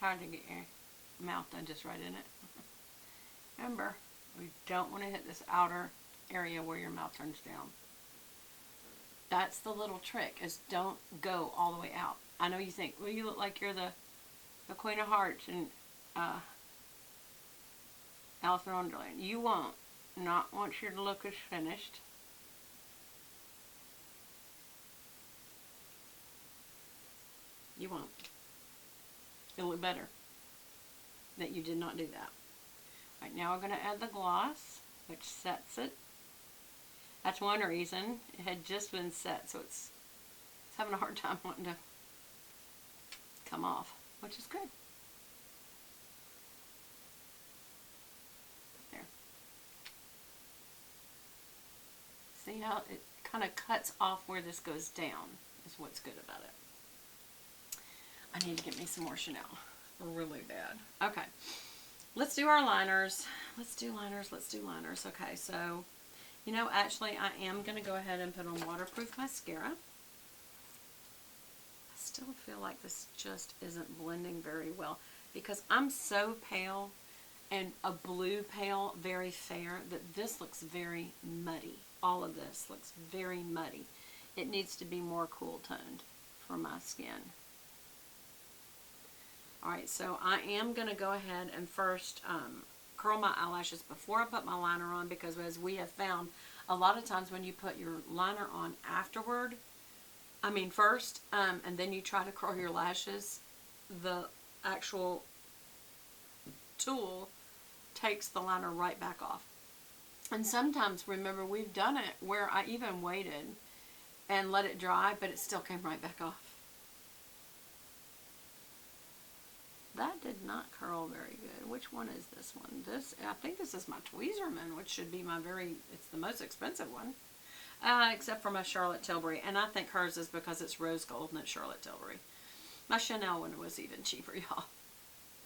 It's hard to get your mouth done just right, isn't it? Remember, we don't want to hit this outer area where your mouth turns down. That's the little trick, is don't go all the way out. I know you think, well, you look like you're the Queen of Hearts and Alice in Wonderland. You won't. Not once your look is finished. You won't. It'll look better that you did not do that. Right, now we're going to add the gloss, which sets it. That's one reason it had just been set, so it's having a hard time wanting to come off, which is good. There. See how it kind of cuts off where this goes down, is what's good about it. I need to get me some more Chanel. Really bad. Okay. Let's do our liners. Let's do liners. Okay, so, you know, actually, I am going to go ahead and put on waterproof mascara. I still feel like this just isn't blending very well because I'm so pale and a blue pale, very fair, that this looks very muddy. All of this looks very muddy. It needs to be more cool toned for my skin. Alright, so I am going to go ahead and first curl my eyelashes before I put my liner on, because as we have found, a lot of times when you put your liner on afterward, first, and then you try to curl your lashes, the actual tool takes the liner right back off. And sometimes, remember, we've done it where I even waited and let it dry, but it still came right back off. That did not curl very good. Which one is this one? I think this is my Tweezerman, which should be it's the most expensive one. Except for my Charlotte Tilbury. And I think hers is because it's rose gold and it's Charlotte Tilbury. My Chanel one was even cheaper, y'all.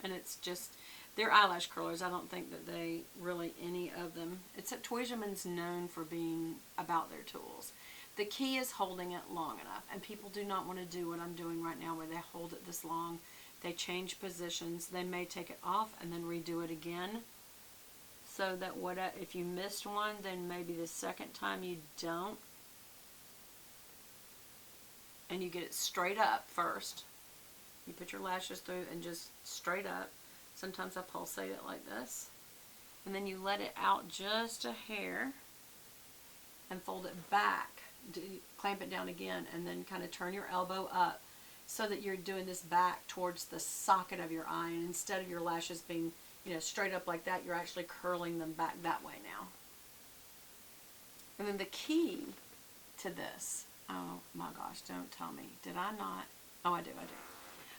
And it's just, they're eyelash curlers. I don't think that they really, any of them, except Tweezerman's known for being about their tools. The key is holding it long enough. And people do not want to do what I'm doing right now, where they hold it this long. They change positions. They may take it off and then redo it again. So that if you missed one, then maybe the second time you don't. And you get it straight up first. You put your lashes through and just straight up. Sometimes I pulsate it like this. And then you let it out just a hair and fold it back. Clamp it down again and then kind of turn your elbow up, so that you're doing this back towards the socket of your eye, and instead of your lashes being, straight up like that, you're actually curling them back that way now. And then the key to this, oh my gosh, don't tell me, did I not? Oh, I do. I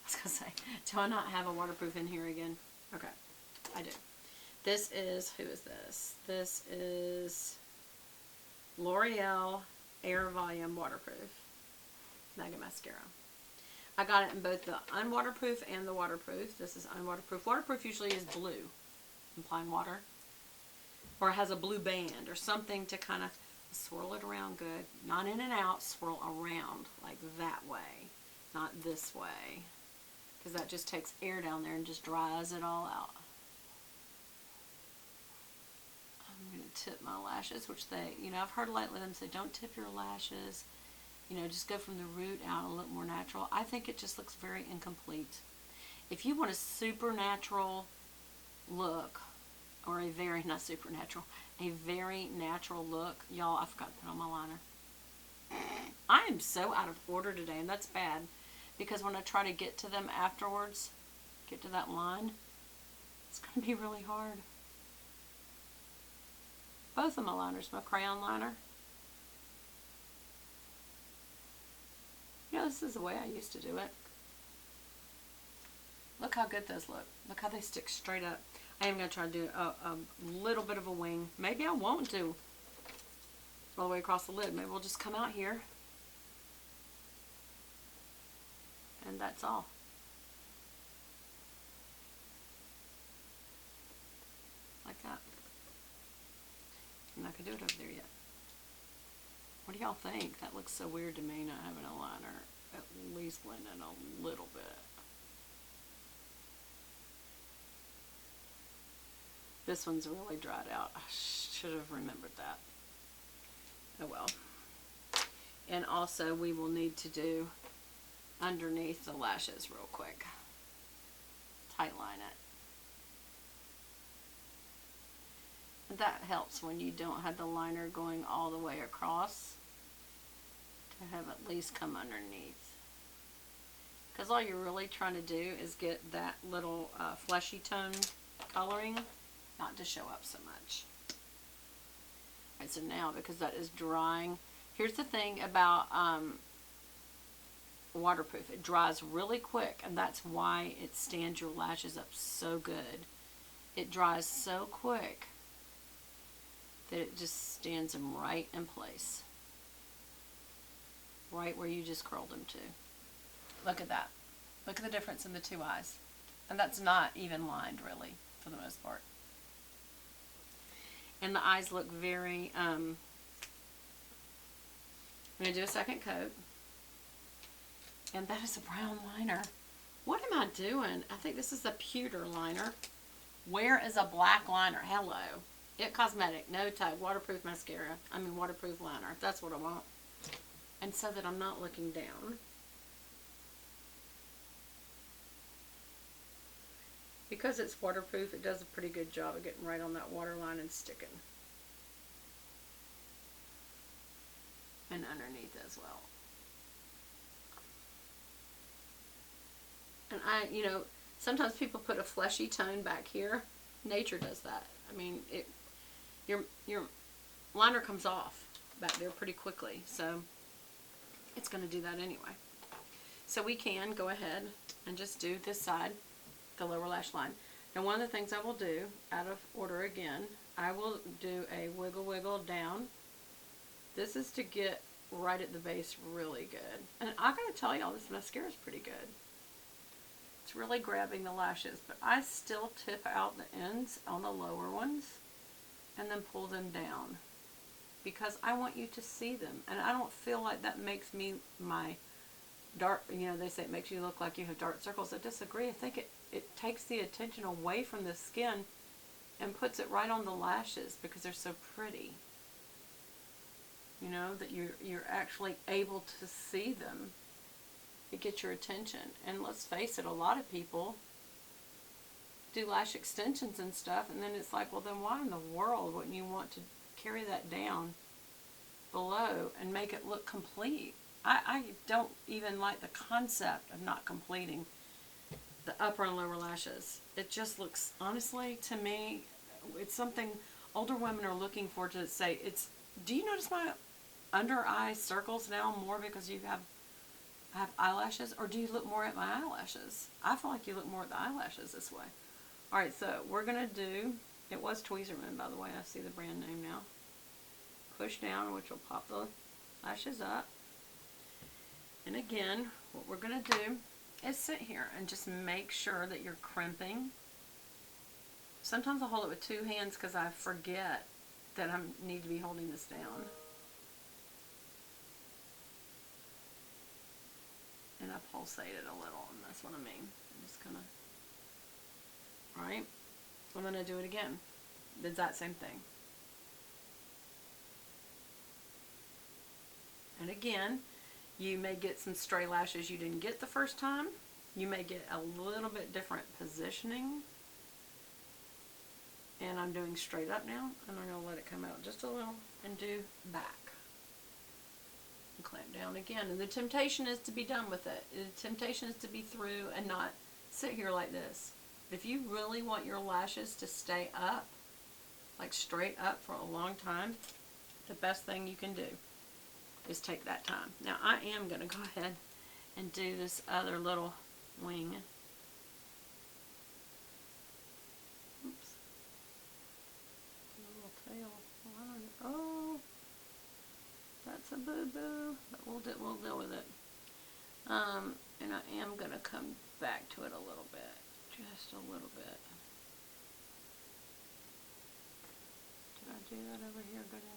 was going to say, do I not have a waterproof in here again? Okay, I do. This is, who is this? This is L'Oreal Air Volume Waterproof Mega Mascara. I got it in both the unwaterproof and the waterproof. This is unwaterproof. Waterproof usually is blue, implying water. Or it has a blue band or something to kind of swirl it around good. Not in and out, swirl around like that way. Not this way. Because that just takes air down there and just dries it all out. I'm going to tip my lashes, which I've heard lately them say, don't tip your lashes. Just go from the root out, a little more natural. I think it just looks very incomplete. If you want a supernatural look, or a very natural look, y'all, I forgot to put on my liner. I am so out of order today, and that's bad, because when I try to get to them afterwards, get to that line, it's going to be really hard. Both of my liners, my crayon liner. This is the way I used to do it. Look how good those look. Look how they stick straight up. I am going to try to do a little bit of a wing. Maybe I won't do all the way across the lid. Maybe we'll just come out here. And that's all. Like that. I'm not going to do it over there yet. What do y'all think? That looks so weird to me, not having a liner. At least blend in a little bit. This one's really dried out. I should have remembered that. Oh well. And also we will need to do underneath the lashes real quick. Tightline it. And that helps when you don't have the liner going all the way across, to have at least come underneath. Because all you're really trying to do is get that little fleshy tone coloring not to show up so much. Alright, so now because that is drying, here's the thing about waterproof. It dries really quick, and that's why it stands your lashes up so good. It dries so quick that it just stands them right in place. Right where you just curled them to. Look at that. Look at the difference in the two eyes. And that's not even lined, really, for the most part. And the eyes look very, I'm going to do a second coat. And that is a brown liner. What am I doing? I think this is a pewter liner. Where is a black liner? Hello. It Cosmetic, no tag, waterproof mascara. I mean waterproof liner. That's what I want. And so that I'm not looking down. Because it's waterproof, it does a pretty good job of getting right on that waterline and sticking. And underneath as well. And you know, sometimes people put a fleshy tone back here. Nature does that. I mean, your liner comes off back there pretty quickly, so it's going to do that anyway. So we can go ahead and just do this side, the lower lash line. Now one of the things I will do, out of order again, I will do a wiggle down. This is to get right at the base really good. And I gotta tell y'all, this mascara is pretty good. It's really grabbing the lashes, but I still tip out the ends on the lower ones and then pull them down because I want you to see them. And I don't feel like that makes me my dark, you know, they say it makes you look like you have dark circles. I disagree. I think it takes the attention away from the skin and puts it right on the lashes because they're so pretty. You know, that you're actually able to see them. It gets your attention. And let's face it, a lot of people do lash extensions and stuff, and then it's like, well, then why in the world wouldn't you want to carry that down below and make it look complete? I don't even like the concept of not completing the upper and lower lashes. It just looks, honestly, to me, it's something older women are looking for, to say, do you notice my under eye circles now more because you have eyelashes, or do you look more at my eyelashes? I feel like you look more at the eyelashes this way. Alright, so we're going to do, it was Tweezerman, by the way, I see the brand name now. Push down, which will pop the lashes up. And again, what we're going to do is sit here and just make sure that you're crimping. Sometimes I hold it with two hands because I forget that I need to be holding this down. And I pulsate it a little, and that's what I mean. I'm just gonna, right? I'm gonna do it again. The exact same thing. And again, you may get some stray lashes you didn't get the first time. You may get a little bit different positioning. And I'm doing straight up now, and I'm gonna let it come out just a little and do back. And clamp down again. And the temptation is to be done with it. The temptation is to be through and not sit here like this. If you really want your lashes to stay up, like straight up for a long time, the best thing you can do is take that time. Now I am going to go ahead and do this other little wing. Oops. A little tail. Oh, that's a boo-boo, but we'll deal with it. And I am going to come back to it a little bit, just a little bit. Did I do that over here good enough?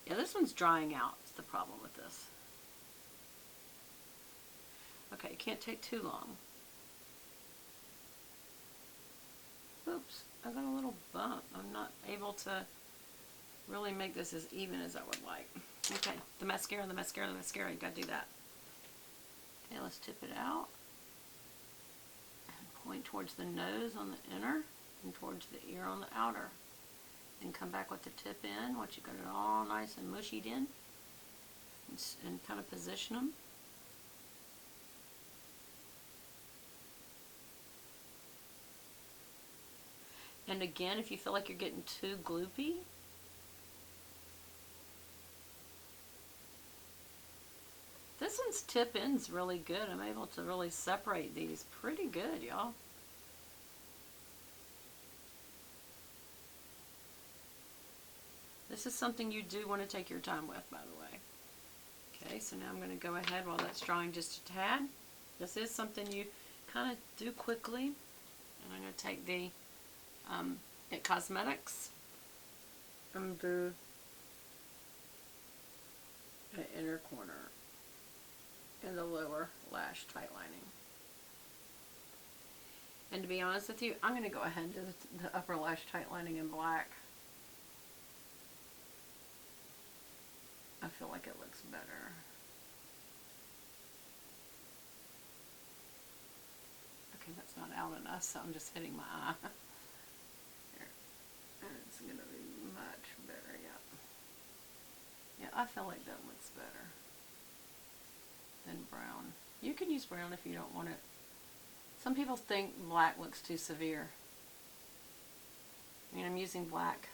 Yeah, this one's drying out. Is the problem with this. Okay, it can't take too long. Oops, I got a little bump. I'm not able to really make this as even as I would like. Okay, the mascara, you gotta do that. Okay, let's tip it out. And point towards the nose on the inner and towards the ear on the outer. And come back with the tip in once you got it all nice and mushied in. And kind of position them. And again, if you feel like you're getting too gloopy, this one's tip in's really good. I'm able to really separate these pretty good, y'all. This is something you do want to take your time with, by the way. Okay, so now I'm going to go ahead while that's drying just a tad. This is something you kind of do quickly. And I'm going to take the It Cosmetics and do the inner corner and the lower lash tight lining. And to be honest with you, I'm going to go ahead and do the upper lash tight lining in black. I feel like it looks better. Okay, that's not out enough, so I'm just hitting my eye. Here. And it's going to be much better, yeah. Yeah, I feel like that looks better than brown. You can use brown if you don't want it. Some people think black looks too severe. I mean, I'm using black